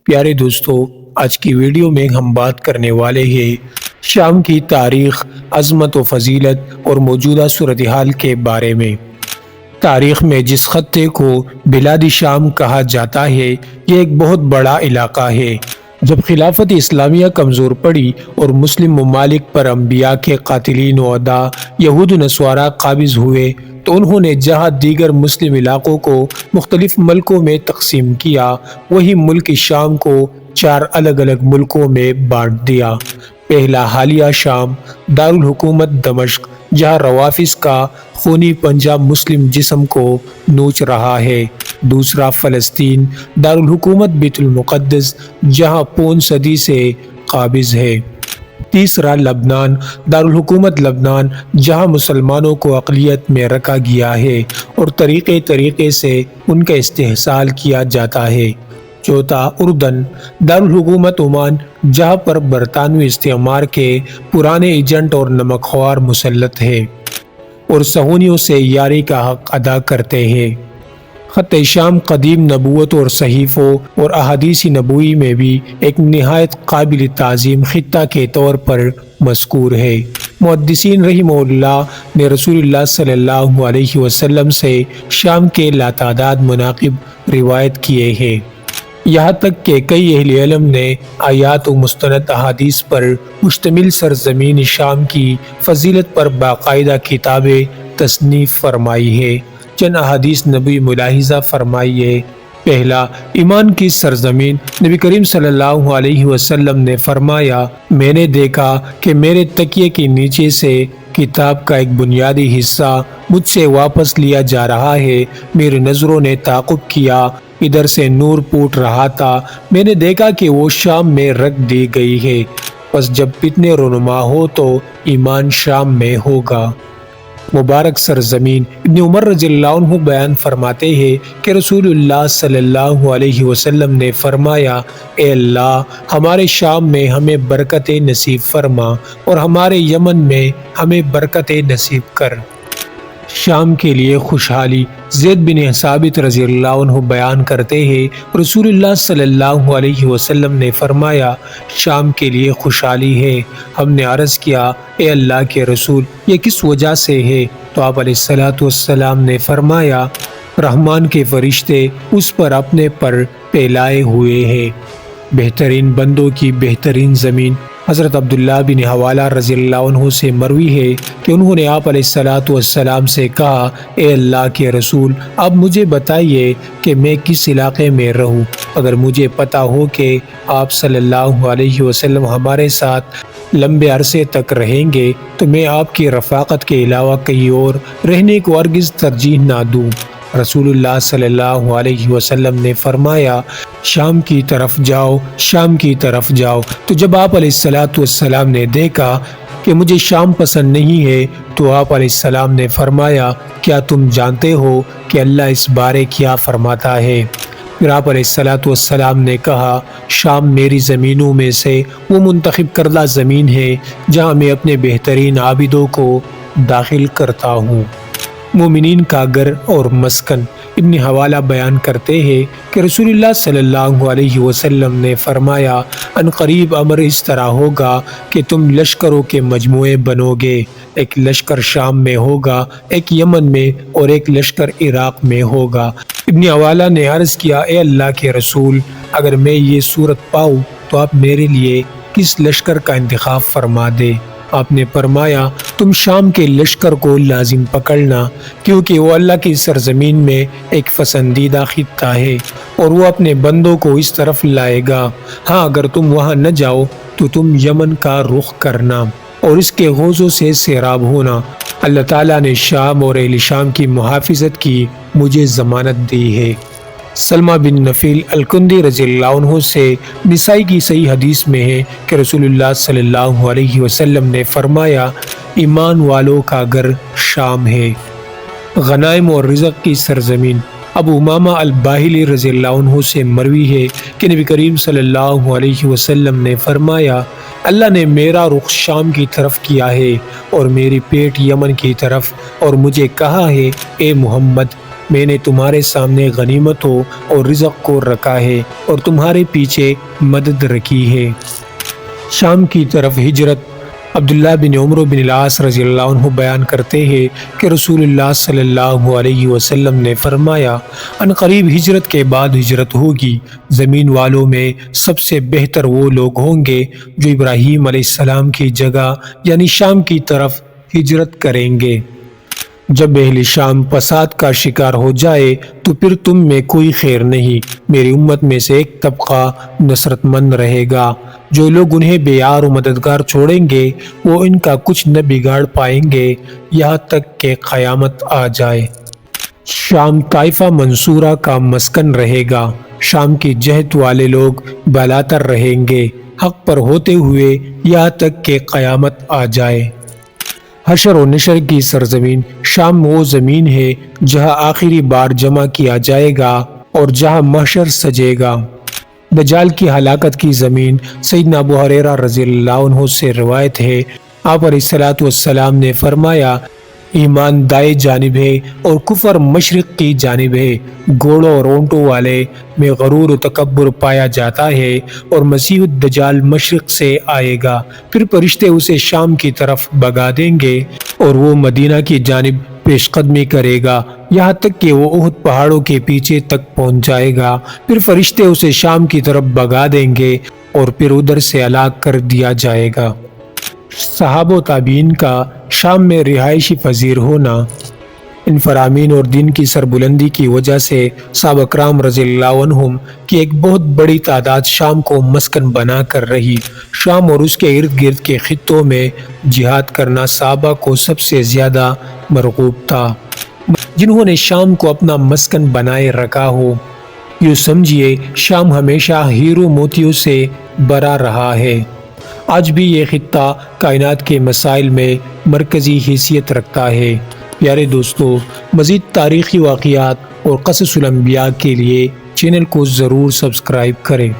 پیارے دوستو، آج کی ویڈیو میں ہم بات کرنے والے ہیں شام کی تاریخ، عظمت و فضیلت اور موجودہ صورتحال کے بارے میں۔ تاریخ میں جس خطے کو بلاد شام کہا جاتا ہے، یہ ایک بہت بڑا علاقہ ہے۔ جب خلافت اسلامیہ کمزور پڑی اور مسلم ممالک پر انبیاء کے قاتلین و اعداء یہود و نصارہ قابض ہوئے تو انہوں نے جہاں دیگر مسلم علاقوں کو مختلف ملکوں میں تقسیم کیا، وہی ملک شام کو 4 الگ الگ ملکوں میں بانٹ دیا۔ پہلا حالیہ شام، دارالحکومت دمشق، جہاں روافظ کا خونی پنجہ مسلم جسم کو نوچ رہا ہے۔ دوسرا فلسطین، دارالحکومت بیت المقدس، جہاں پون صدی سے قابض ہے۔ تیسرا لبنان، دارالحکومت لبنان، جہاں مسلمانوں کو اقلیت میں رکھا گیا ہے اور طریقے سے ان کا استحصال کیا جاتا ہے۔ چوتھا اردن، دارالحکومت عمان، جہاں پر برطانوی استعمار کے پرانے ایجنٹ اور نمک خوار مسلط ہیں اور صہیونیوں سے یاری کا حق ادا کرتے ہیں۔ خط شام قدیم نبوت اور صحیفوں اور احادیث نبوی میں بھی ایک نہایت قابل تعظیم خطہ کے طور پر مذکور ہے۔ محدثین رحمہ اللہ نے رسول اللہ صلی اللہ علیہ وسلم سے شام کے لاتعداد مناقب روایت کیے ہیں، یہاں تک کہ کئی اہل علم نے آیات و مستند احادیث پر مشتمل سرزمین شام کی فضیلت پر باقاعدہ کتابیں تصنیف فرمائی ہے۔ چند احادیث نبی ملاحظہ فرمائیے۔ پہلا، ایمان کی سرزمین۔ نبی کریم صلی اللہ علیہ وسلم نے فرمایا، میں نے دیکھا کہ میرے تکیے کے نیچے سے کتاب کا ایک بنیادی حصہ مجھ سے واپس لیا جا رہا ہے۔ میری نظروں نے تعاقب کیا، ادھر سے نور پھوٹ رہا تھا۔ میں نے دیکھا کہ وہ شام میں رکھ دی گئی ہے۔ پس جب فتنے رونما ہو تو ایمان شام میں ہوگا۔ مبارک سرزمین۔ ابن عمر رضی اللہ عنہ بیان فرماتے ہیں کہ رسول اللہ صلی اللہ علیہ وسلم نے فرمایا، اے اللہ، ہمارے شام میں ہمیں برکت نصیب فرما اور ہمارے یمن میں ہمیں برکت نصیب کر۔ شام کے لیے خوشحالی۔ زید بن ثابت رضی اللہ عنہ بیان کرتے ہیں، رسول اللہ صلی اللہ علیہ وسلم نے فرمایا، شام کے لیے خوشحالی ہے۔ ہم نے عرض کیا، اے اللہ کے رسول، یہ کس وجہ سے ہے؟ تو آپ علیہ السلام نے فرمایا، رحمان کے فرشتے اس پر اپنے پر پھیلائے ہوئے ہیں۔ بہترین بندوں کی بہترین زمین۔ حضرت عبداللہ بن حوالہ رضی اللہ عنہ سے مروی ہے کہ انہوں نے آپ علیہ السلام سے کہا، اے اللہ کے رسول، اب مجھے بتائیے کہ میں کس علاقے میں رہوں۔ اگر مجھے پتہ ہو کہ آپ صلی اللہ علیہ وسلم ہمارے ساتھ لمبے عرصے تک رہیں گے تو میں آپ کی رفاقت کے علاوہ کہیں اور رہنے کو ہرگز ترجیح نہ دوں۔ رسول اللہ صلی اللہ علیہ وسلم نے فرمایا، شام کی طرف جاؤ، شام کی طرف جاؤ۔ تو جب آپ علیہ السلام نے دیکھا کہ مجھے شام پسند نہیں ہے تو آپ علیہ السلام نے فرمایا، کیا تم جانتے ہو کہ اللہ اس بارے کیا فرماتا ہے؟ پھر آپ علیہ السلام نے کہا، شام میری زمینوں میں سے وہ منتخب کردہ زمین ہے جہاں میں اپنے بہترین عابدوں کو داخل کرتا ہوں۔ مومنین کا گھر اور مسکن۔ ابن حوالہ بیان کرتے ہیں کہ رسول اللہ صلی اللہ علیہ وسلم نے فرمایا، ان قریب امر اس طرح ہوگا کہ تم لشکروں کے مجموعے بنو گے، ایک لشکر شام میں ہوگا، ایک یمن میں اور ایک لشکر عراق میں ہوگا۔ ابن حوالہ نے عرض کیا، اے اللہ کے رسول، اگر میں یہ صورت پاؤں تو آپ میرے لیے کس لشکر کا انتخاب فرما دے؟ آپ نے فرمایا، تم شام کے لشکر کو لازم پکڑنا، کیونکہ وہ اللہ کی سرزمین میں ایک پسندیدہ خطہ ہے اور وہ اپنے بندوں کو اس طرف لائے گا۔ ہاں، اگر تم وہاں نہ جاؤ تو تم یمن کا رخ کرنا اور اس کے غوزوں سے سیراب ہونا۔ اللہ تعالیٰ نے شام اور اہل شام کی محافظت کی مجھے ضمانت دی ہے۔ سلمہ بن نفیل الکندی رضی اللہ عنہ سے نسائی کی صحیح حدیث میں ہے کہ رسول اللہ صلی اللہ علیہ وسلم نے فرمایا، ایمان والوں کا گھر شام ہے۔ غنائم اور رزق کی سرزمین۔ ابو امامہ الباہلی رضی اللہ عنہ سے مروی ہے کہ نبی کریم صلی اللہ علیہ وسلم نے فرمایا، اللہ نے میرا رخ شام کی طرف کیا ہے اور میری پیٹھ یمن کی طرف، اور مجھے کہا ہے، اے محمد، میں نے تمہارے سامنے غنیمتوں اور رزق کو رکھا ہے اور تمہارے پیچھے مدد رکھی ہے۔ شام کی طرف ہجرت۔ عبداللہ بن عمرو بن العاص رضی اللہ عنہ بیان کرتے ہیں کہ رسول اللہ صلی اللہ علیہ وسلم نے فرمایا، ان قریب ہجرت کے بعد ہجرت ہوگی، زمین والوں میں سب سے بہتر وہ لوگ ہوں گے جو ابراہیم علیہ السلام کی جگہ یعنی شام کی طرف ہجرت کریں گے۔ جب اہل شام فساد کا شکار ہو جائے تو پھر تم میں کوئی خیر نہیں۔ میری امت میں سے ایک طبقہ نصرت مند رہے گا، جو لوگ انہیں بے یار و مددگار چھوڑیں گے وہ ان کا کچھ نہ بگاڑ پائیں گے یہاں تک کہ قیامت آ جائے۔ شام طائفہ منصورہ کا مسکن رہے گا، شام کی جہت والے لوگ بالاتر رہیں گے حق پر ہوتے ہوئے یہاں تک کہ قیامت آ جائے۔ حشر و نشر کی سرزمین شام وہ زمین ہے جہاں آخری بار جمع کیا جائے گا اور جہاں محشر سجے گا۔ دجال کی ہلاکت کی زمین سیدنا ابو ہریرہ رضی اللہ عنہ سے روایت ہے، آپ علیہ السلام نے فرمایا، ایمان دائیں جانب ہے اور کفر مشرق کی جانب ہے۔ گھوڑوں اور اونٹوں والے میں غرور و تکبر پایا جاتا ہے اور مسیح الدجال مشرق سے آئے گا، پھر فرشتے اسے شام کی طرف بھگا دیں گے اور وہ مدینہ کی جانب پیش قدمی کرے گا یہاں تک کہ وہ احد پہاڑوں کے پیچھے تک پہنچ جائے گا، پھر فرشتے اسے شام کی طرف بھگا دیں گے اور پھر ادھر سے ہلاک کر دیا جائے گا۔ صحابہ و تابعین کا شام میں رہائشی پذیر ہونا۔ ان فرامین اور دین کی سربلندی کی وجہ سے صحابہ کرام رضی اللہ عنہم کی ایک بہت بڑی تعداد شام کو مسکن بنا کر رہی۔ شام اور اس کے ارد گرد کے خطوں میں جہاد کرنا صحابہ کو سب سے زیادہ مرغوب تھا۔ جنہوں نے شام کو اپنا مسکن بنائے رکھا ہو، یوں سمجھیے شام ہمیشہ ہیرو موتیوں سے بھرا رہا ہے۔ آج بھی یہ خطہ کائنات کے مسائل میں مرکزی حیثیت رکھتا ہے۔ پیارے دوستو، مزید تاریخی واقعات اور قصص الانبیاء کے لیے چینل کو ضرور سبسکرائب کریں۔